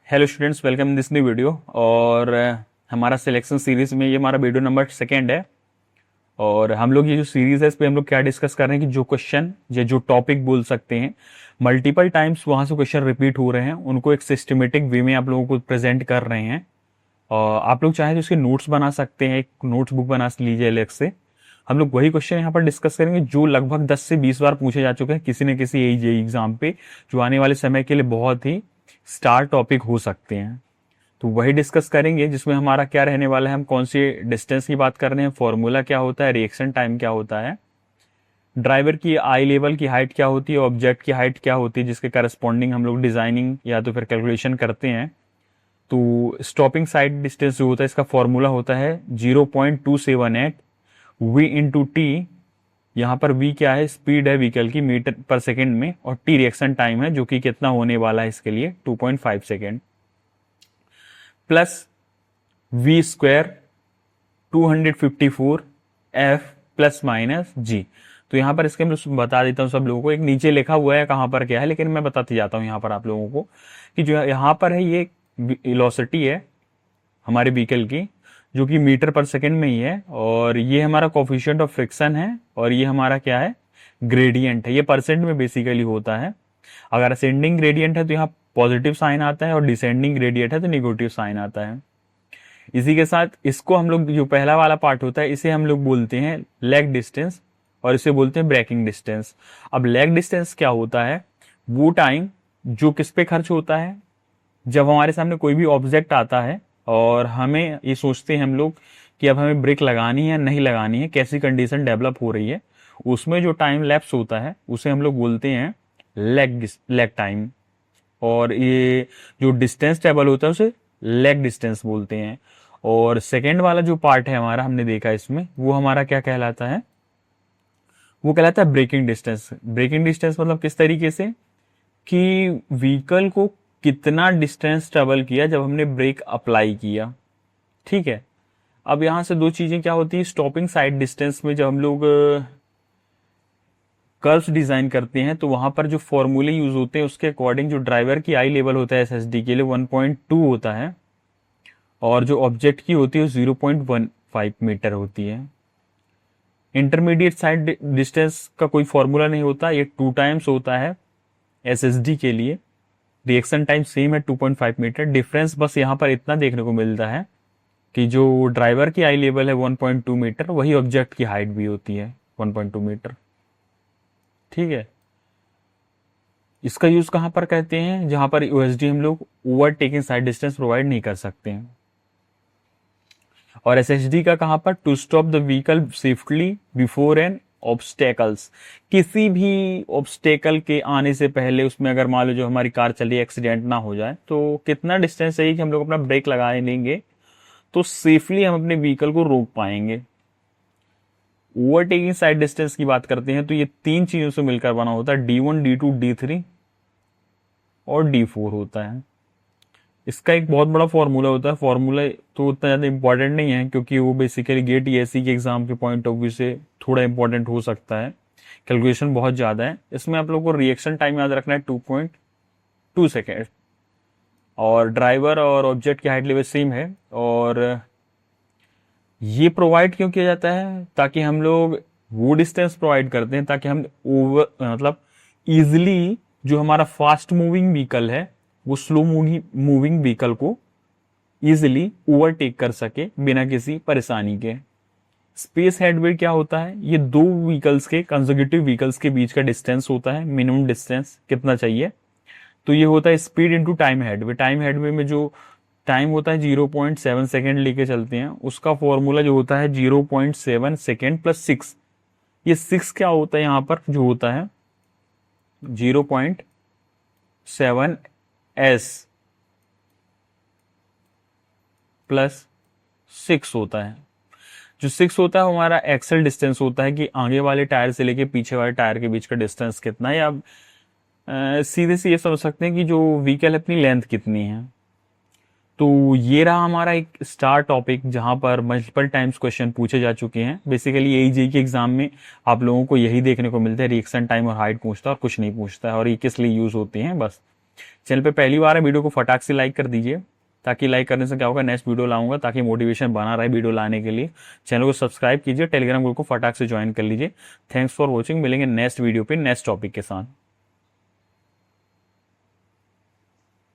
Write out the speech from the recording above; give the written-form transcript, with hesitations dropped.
Hello students, welcome in this new video. और हमारा selection series में ये हमारा वीडियो नंबर सेकेंड है। और हम लोग ये जो सीरीज है इस पे हम लोग क्या डिस्कस कर रहे हैं कि जो क्वेश्चन या जो टॉपिक बोल सकते हैं मल्टीपल टाइम्स वहां से क्वेश्चन रिपीट हो रहे हैं, उनको एक सिस्टमेटिक वे में आप लोगों को प्रेजेंट कर रहे हैं। और आप लोग चाहे तो इसके नोट्स बना सकते हैं, एक नोट्स बुक बना लीजिए अलग से। हम लोग वही क्वेश्चन यहाँ पर डिस्कस करेंगे जो लगभग 10 से 20 बार पूछे जा चुके हैं किसी न किसी एग्जाम पे, जो आने वाले समय के लिए बहुत ही स्टार टॉपिक हो सकते हैं। तो वही डिस्कस करेंगे जिसमें हमारा क्या रहने वाला है, हम कौन सी डिस्टेंस की बात कर रहे हैं, फॉर्मूला क्या होता है, रिएक्शन टाइम क्या होता है, ड्राइवर की आई लेवल की हाइट क्या होती है, ऑब्जेक्ट की हाइट क्या होती है जिसके करस्पॉन्डिंग हम लोग डिजाइनिंग या तो फिर कैलकुलेशन करते हैं। तो स्टॉपिंग साइड डिस्टेंस जो होता है इसका फॉर्मूला होता है 0.278 v इंटू टी। यहाँ पर v क्या है, स्पीड है व्हीकल की मीटर पर सेकेंड में, और t रिएक्शन टाइम है जो कि कितना होने वाला है इसके लिए 2.5 second, plus v square 254 f plus minus G. तो यहाँ पर इसके मैं बता देता हूँ सब लोगों को, एक नीचे लिखा हुआ है कहाँ पर क्या है, लेकिन मैं बताते जाता हूँ यहाँ पर आप लोगों को कि जो यहाँ पर है ये वेलोसिटी है हमारे व्हीकल की जो कि मीटर पर सेकेंड में ही है, और ये हमारा कोफिशिएंट ऑफ फ्रिक्शन है, और ये हमारा क्या है, ग्रेडियंट है। ये परसेंट में बेसिकली होता है। अगर असेंडिंग ग्रेडियंट है तो यहाँ पॉजिटिव साइन आता है, और डिसेंडिंग ग्रेडियंट है तो निगेटिव साइन आता है। इसी के साथ इसको हम लोग, जो पहला वाला पार्ट होता है इसे हम लोग बोलते हैं लेग डिस्टेंस, और इसे बोलते हैं ब्रेकिंग डिस्टेंस। अब लेग डिस्टेंस क्या होता है, वो टाइम जो किस पे खर्च होता है, जब हमारे सामने कोई भी ऑब्जेक्ट आता है और हमें ये सोचते हैं हम लोग कि अब हमें ब्रेक लगानी है या नहीं लगानी है, कैसी कंडीशन डेवलप हो रही है, उसमें जो टाइम लैप्स होता है उसे हम लोग बोलते हैं लेग टाइम। और ये जो डिस्टेंस ट्रेवल होता है उसे लेग डिस्टेंस बोलते हैं। और सेकेंड वाला जो पार्ट है हमारा, हमने देखा इसमें, वो हमारा क्या कहलाता है, वो कहलाता है ब्रेकिंग डिस्टेंस। ब्रेकिंग डिस्टेंस मतलब किस तरीके से कि व्हीकल को कितना डिस्टेंस ट्रेवल किया जब हमने ब्रेक अप्लाई किया। ठीक है, अब यहां से दो चीजें क्या होती है, स्टॉपिंग साइड डिस्टेंस में जब हम लोग कर्व्स डिजाइन करते हैं तो वहां पर जो फॉर्मूले यूज होते हैं उसके अकॉर्डिंग जो ड्राइवर की आई लेवल होता है एसएसडी के लिए 1.2 होता है, और जो ऑब्जेक्ट की होती है 0.15 मीटर होती है। इंटरमीडिएट साइड डिस्टेंस का कोई फॉर्मूला नहीं होता, ये 2 टाइम्स होता है एसएसडी के लिए। रिएक्शन टाइम सेम है 2.5 मीटर। डिफरेंस बस यहाँ पर इतना देखने को मिलता है कि जो ड्राइवर की आई लेवल है 1.2 मीटर, वही ऑब्जेक्ट की हाइट भी होती है 1.2 मीटर। ठीक है, इसका यूज कहां पर कहते हैं, जहां पर यूएसडी हम लोग ओवरटेकिंग साइड डिस्टेंस प्रोवाइड नहीं कर सकते हैं। और एसएसडी का कहां पर, to stop the vehicle safely before an obstacles. किसी भी ऑब्स्टेकल के आने से पहले उसमें अगर मान लो जो हमारी कार चली एक्सीडेंट ना हो जाए, तो कितना डिस्टेंस चाहिए कि हम लोग अपना ब्रेक लगा लेंगे तो सेफली हम अपने व्हीकल को रोक पाएंगे। ओवरटेकिंग साइड डिस्टेंस की बात करते हैं तो ये 3 चीजों से मिलकर बना होता है, D1 D2 D3 और D4 होता है। इसका एक बहुत बड़ा फॉर्मूला होता है। फॉर्मूला तो उतना ज़्यादा इंपॉर्टेंट नहीं है क्योंकि वो बेसिकली गेट ईएससी के एग्जाम के पॉइंट ऑफ व्यू से थोड़ा इंपॉर्टेंट हो सकता है, कैलकुलेशन बहुत ज़्यादा है। इसमें आप लोगों को रिएक्शन टाइम याद रखना है 2.2 सेकेंड, और ड्राइवर और ऑब्जेक्ट की हाइट लेवल सेम है। और ये प्रोवाइड क्यों किया जाता है, ताकि हम लोग वो डिस्टेंस प्रोवाइड करते हैं ताकि हम ओवर मतलब इजिली जो हमारा फास्ट मूविंग व्हीकल है वो स्लो मूविंग व्हीकल को इजिली ओवरटेक कर सके बिना किसी परेशानी के। स्पेस हेडवे क्या होता है, ये दो व्हीकल्स के कंसेक्यूटिव व्हीकल्स के बीच का डिस्टेंस होता है, मिनिमम डिस्टेंस कितना चाहिए, तो ये होता है speed into time headway. Time headway में जो टाइम होता है 0.7 सेकेंड लेके चलते हैं, उसका फॉर्मूला जो होता है 0.7 सेकेंड प्लस 6। ये 6 क्या होता है, यहाँ पर जो होता है 0.7 S प्लस 6 होता है। जो 6 होता है हमारा एक्सल डिस्टेंस होता है कि आगे वाले टायर से लेके पीछे वाले टायर के बीच का डिस्टेंस कितना है, या सीधे से ये समझ सकते हैं कि जो व्हीकल अपनी लेंथ कितनी है। तो ये रहा हमारा एक स्टार टॉपिक जहां पर मल्टीपल टाइम्स क्वेश्चन पूछे जा चुके हैं। बेसिकली एईजी के एग्जाम में आप लोगों को यही देखने को मिलता है, रिएक्शन टाइम और हाइट पूछता है और कुछ नहीं पूछता है, और ये किस लिए यूज होते हैं बस। चैनल पे पहली बार है, वीडियो को फटाक से लाइक कर दीजिए, ताकि लाइक करने से क्या होगा, नेक्स्ट वीडियो लाऊंगा, ताकि मोटिवेशन बना रहे वीडियो लाने के लिए। चैनल को सब्सक्राइब कीजिए, टेलीग्राम ग्रुप को फटाक से ज्वाइन कर लीजिए। थैंक्स फॉर वॉचिंग, मिलेंगे नेक्स्ट वीडियो पे नेक्स्ट टॉपिक के साथ।